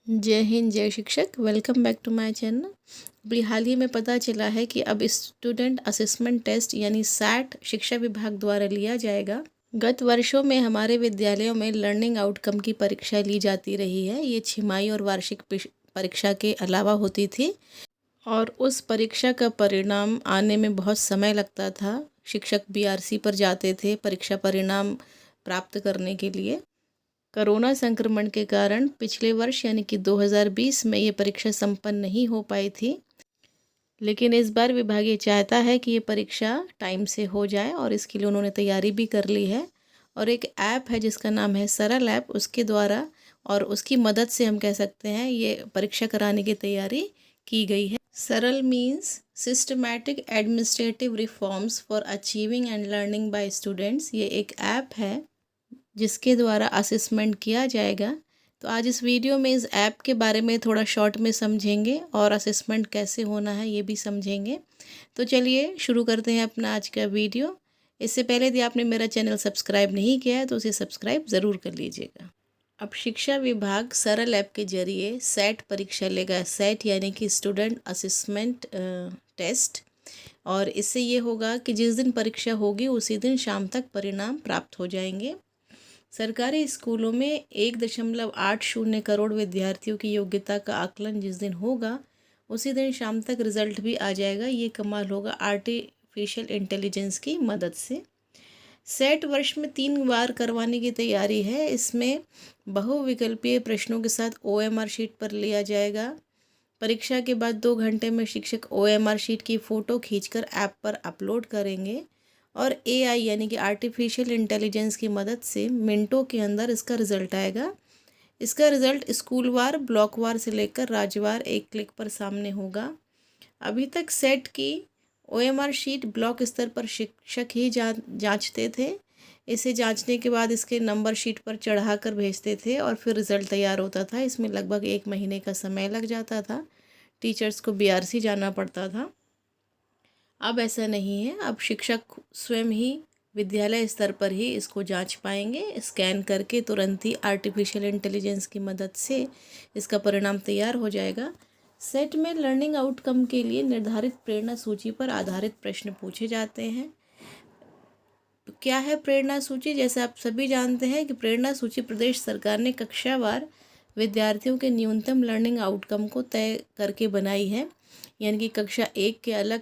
जय हिंद, जय शिक्षक। Welcome back to my channel. अभी हाल ही में पता चला है कि अब स्टूडेंट असेसमेंट टेस्ट यानी सैट शिक्षा विभाग द्वारा लिया जाएगा। गत वर्षों में हमारे विद्यालयों में लर्निंग आउटकम की परीक्षा ली जाती रही है। ये छिमाही और वार्षिक परीक्षा के अलावा होती थी और उस परीक्षा का परिणाम आने में बहुत समय लगता था। शिक्षक बीआरसी पर जाते थे परीक्षा परिणाम प्राप्त करने के लिए। कोरोना संक्रमण के कारण पिछले वर्ष यानी कि 2020 में ये परीक्षा संपन्न नहीं हो पाई थी, लेकिन इस बार विभाग ये चाहता है कि ये परीक्षा टाइम से हो जाए और इसके लिए उन्होंने तैयारी भी कर ली है। और एक ऐप है जिसका नाम है सरल ऐप, उसके द्वारा और उसकी मदद से हम कह सकते हैं ये परीक्षा कराने की तैयारी की गई है। सरल means systematic administrative reforms for achieving and learning by students. ये एक ऐप है जिसके द्वारा असेसमेंट किया जाएगा। तो आज इस वीडियो में इस ऐप के बारे में थोड़ा शॉर्ट में समझेंगे और असेसमेंट कैसे होना है ये भी समझेंगे। तो चलिए शुरू करते हैं अपना आज का वीडियो। इससे पहले यदि आपने मेरा चैनल सब्सक्राइब नहीं किया है तो उसे सब्सक्राइब ज़रूर कर लीजिएगा। अब शिक्षा विभाग सरल ऐप के जरिए सेट परीक्षा लेगा। सेट यानी कि स्टूडेंट असेसमेंट टेस्ट। और इससे ये होगा कि जिस दिन परीक्षा होगी उसी दिन शाम तक परिणाम प्राप्त हो जाएंगे। सरकारी स्कूलों में 1.80 करोड़ विद्यार्थियों की योग्यता का आकलन जिस दिन होगा उसी दिन शाम तक रिजल्ट भी आ जाएगा। ये कमाल होगा आर्टिफिशियल इंटेलिजेंस की मदद से। सेट वर्ष में 3 बार करवाने की तैयारी है। इसमें बहुविकल्पीय प्रश्नों के साथ ओएमआर शीट पर लिया जाएगा। परीक्षा के बाद 2 घंटे में शिक्षक ओएमआर शीट की फ़ोटो खींचकर ऐप पर अपलोड करेंगे और एआई यानी कि आर्टिफिशियल इंटेलिजेंस की मदद से मिनटों के अंदर इसका रिज़ल्ट आएगा। इसका रिज़ल्ट स्कूलवार, ब्लॉकवार से लेकर राज्यवार एक क्लिक पर सामने होगा। अभी तक सेट की ओएमआर शीट ब्लॉक स्तर पर शिक्षक ही जांचते थे। इसे जांचने के बाद इसके नंबर शीट पर चढ़ाकर भेजते थे और फिर रिज़ल्ट तैयार होता था। इसमें लगभग 1 महीने का समय लग जाता था। टीचर्स को बीआरसी जाना पड़ता था। अब ऐसा नहीं है। अब शिक्षक स्वयं ही विद्यालय स्तर पर ही इसको जांच पाएंगे। स्कैन करके तुरंत ही आर्टिफिशियल इंटेलिजेंस की मदद से इसका परिणाम तैयार हो जाएगा। सेट में लर्निंग आउटकम के लिए निर्धारित प्रेरणा सूची पर आधारित प्रश्न पूछे जाते हैं। तो क्या है प्रेरणा सूची? जैसे आप सभी जानते हैं कि प्रेरणा सूची प्रदेश सरकार ने कक्षावार विद्यार्थियों के न्यूनतम लर्निंग आउटकम को तय करके बनाई है। यानी कि कक्षा 1 के अलग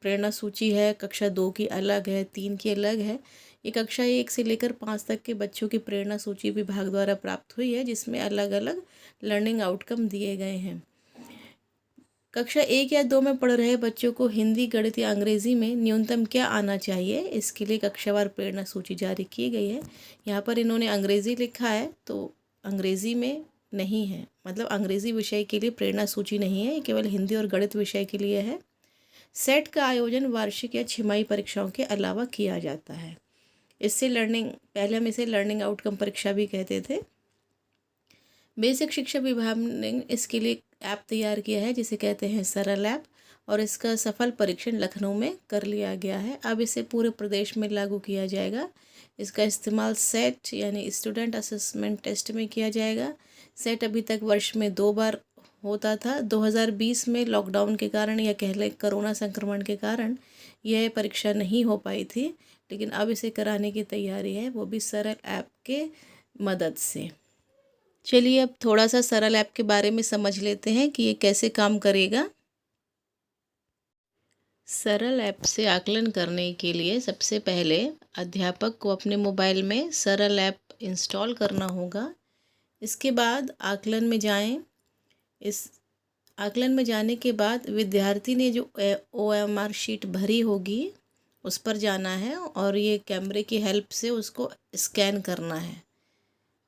प्रेरणा सूची है, कक्षा 2 की अलग है, 3 की अलग है। ये कक्षा 1 से लेकर 5 तक के बच्चों की प्रेरणा सूची विभाग द्वारा प्राप्त हुई है, जिसमें अलग अलग लर्निंग आउटकम दिए गए हैं। कक्षा 1 या 2 में पढ़ रहे बच्चों को हिंदी, गणित या अंग्रेज़ी में न्यूनतम क्या आना चाहिए, इसके लिए कक्षावार प्रेरणा सूची जारी की गई है। यहाँ पर इन्होंने अंग्रेज़ी लिखा है तो अंग्रेज़ी में नहीं है, मतलब अंग्रेज़ी विषय के लिए प्रेरणा सूची नहीं है, ये केवल हिंदी और गणित विषय के लिए है। सेट का आयोजन वार्षिक या छिमाही परीक्षाओं के अलावा किया जाता है। इससे पहले हम इसे लर्निंग आउटकम परीक्षा भी कहते थे। बेसिक शिक्षा विभाग ने इसके लिए ऐप तैयार किया है जिसे कहते हैं सरल ऐप, और इसका सफल परीक्षण लखनऊ में कर लिया गया है। अब इसे पूरे प्रदेश में लागू किया जाएगा। इसका इस्तेमाल सेट यानी स्टूडेंट असेसमेंट टेस्ट में किया जाएगा। सेट अभी तक वर्ष में 2 बार होता था। 2020 में लॉकडाउन के कारण या कह लें कोरोना संक्रमण के कारण यह परीक्षा नहीं हो पाई थी, लेकिन अब इसे कराने की तैयारी है, वो भी सरल ऐप के मदद से। चलिए अब थोड़ा सा सरल ऐप के बारे में समझ लेते हैं कि ये कैसे काम करेगा। सरल ऐप से आकलन करने के लिए सबसे पहले अध्यापक को अपने मोबाइल में सरल ऐप इंस्टॉल करना होगा। इसके बाद आकलन में जाएं। इस आकलन में जाने के बाद विद्यार्थी ने जो ओएमआर शीट भरी होगी उस पर जाना है और ये कैमरे की हेल्प से उसको स्कैन करना है।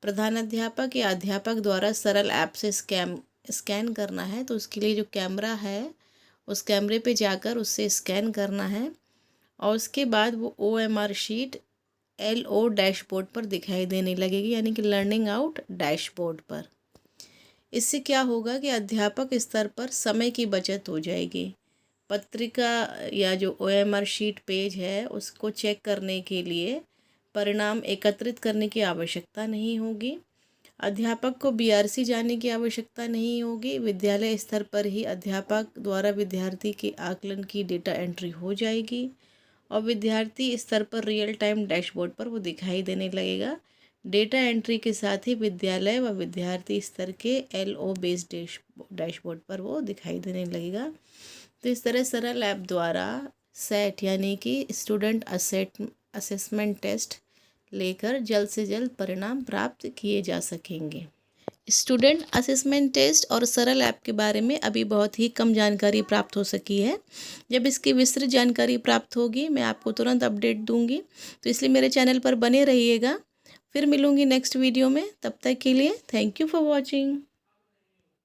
प्रधानाध्यापक या अध्यापक द्वारा सरल ऐप से स्कैन करना है, तो उसके लिए जो कैमरा है उस कैमरे पे जाकर उससे स्कैन करना है और उसके बाद वो ओएमआर शीट एलओ डैशबोर्ड पर दिखाई देने लगेगी, यानी कि लर्निंग आउट डैशबोर्ड पर। इससे क्या होगा कि अध्यापक स्तर पर समय की बचत हो जाएगी। पत्रिका या जो ओएमआर शीट पेज है उसको चेक करने के लिए परिणाम एकत्रित करने की आवश्यकता नहीं होगी। अध्यापक को बीआरसी जाने की आवश्यकता नहीं होगी। विद्यालय स्तर पर ही अध्यापक द्वारा विद्यार्थी के आकलन की डेटा एंट्री हो जाएगी और विद्यार्थी स्तर पर रियल टाइम डैशबोर्ड पर वो दिखाई देने लगेगा। डेटा एंट्री के साथ ही विद्यालय व विद्यार्थी स्तर के LO बेस्ड डैशबोर्ड पर वो दिखाई देने लगेगा। तो इस तरह सरल ऐप द्वारा सेट यानी कि स्टूडेंट असेसमेंट टेस्ट लेकर जल्द से जल्द परिणाम प्राप्त किए जा सकेंगे। स्टूडेंट असेसमेंट टेस्ट और सरल ऐप के बारे में अभी बहुत ही कम जानकारी प्राप्त हो सकी है। जब इसकी विस्तृत जानकारी प्राप्त होगी मैं आपको तुरंत अपडेट दूंगी, तो इसलिए मेरे चैनल पर बने रहिएगा। फिर मिलूंगी नेक्स्ट वीडियो में, तब तक के लिए थैंक यू फॉर वॉचिंग।